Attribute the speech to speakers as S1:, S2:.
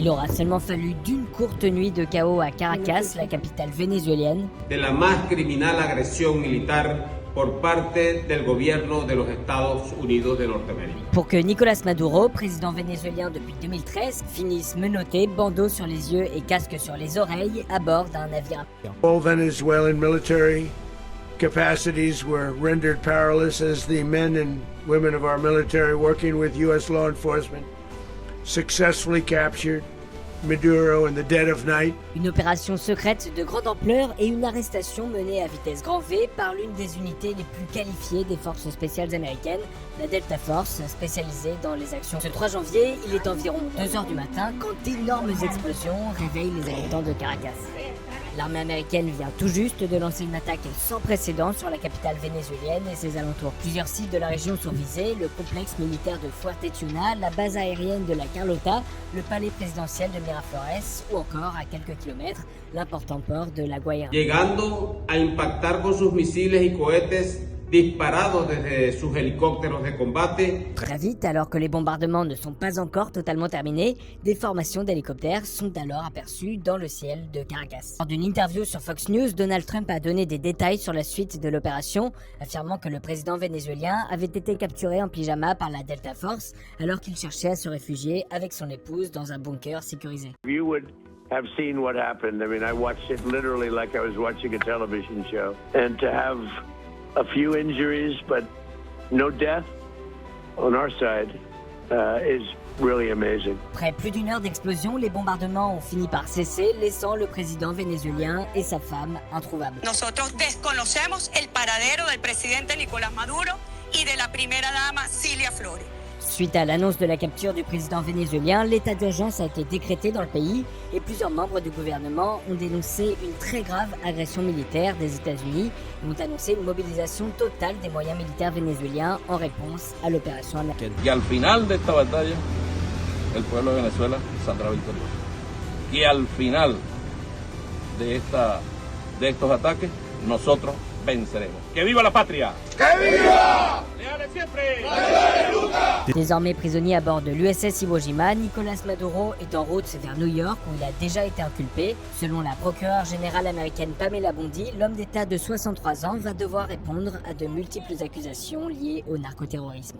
S1: Il aura seulement fallu d'une courte nuit de chaos à Caracas, la capitale vénézuélienne,
S2: de la más criminal agresión militar por parte del gobierno de los Estados Unidos de Norteamérica.
S1: pour que Nicolás Maduro, président vénézuélien depuis 2013, finisse menotté, bandeau sur les yeux et casque sur les oreilles à bord d'un navire.
S3: All Venezuelan military capacities were rendered powerless as the men and women of our military working with U.S. law enforcement successfully captured Maduro in the dead of night.
S1: Une opération secrète de grande ampleur et une arrestation menée à vitesse grand V par l'une des unités les plus qualifiées des forces spéciales américaines, la Delta Force, spécialisée dans les actions. Ce 3 janvier, il est environ 2h du matin quand d'énormes explosions réveillent les habitants de Caracas. L'armée américaine vient tout juste de lancer une attaque sans précédent sur la capitale vénézuélienne et ses alentours. Plusieurs sites de la région sont visés, le complexe militaire de Fuerteventura, la base aérienne de la Carlota, le palais présidentiel de Miraflores ou encore à quelques kilomètres, l'important port de La Guaira.
S2: Llegando a impactar con sus misiles y cohetes disparados desde sus helicópteros de combate.
S1: Très vite, alors que les bombardements ne sont pas encore totalement terminés, des formations d'hélicoptères sont alors aperçues dans le ciel de Caracas. Lors d'une interview sur Fox News, Donald Trump a donné des détails sur la suite de l'opération, affirmant que le président vénézuélien avait été capturé en pyjama par la Delta Force alors qu'il cherchait à se réfugier avec son épouse dans un bunker sécurisé.
S4: You would have seen what happened. I mean, I watched it literally like I was watching a television show. And to have a few injuries, but no death on our side is really amazing.
S1: Après plus d'une heure d'explosion, les bombardements ont fini par cesser, laissant le président vénézuélien et sa femme introuvables.
S5: Nosotros desconocemos el paradero del presidente Nicolás Maduro y de la primera dama Cilia Flores.
S1: Suite à l'annonce de la capture du président vénézuélien, l'état d'urgence a été décrété dans le pays et plusieurs membres du gouvernement ont dénoncé une très grave agression militaire des États-Unis et ont annoncé une mobilisation totale des moyens militaires vénézuéliens en réponse à l'opération américaine.
S6: Y al final de esta batalla, el pueblo de Venezuela saldrá victorioso. Y al final de estos ataques, nosotros venceremos. ¡Que viva la patria! ¡Que viva! ¡Leales siempre!
S1: Désormais prisonnier à bord de l'USS Iwo Jima, Nicolás Maduro est en route vers New York où il a déjà été inculpé. Selon la procureure générale américaine Pamela Bondi, l'homme d'État de 63 ans va devoir répondre à de multiples accusations liées au narcoterrorisme.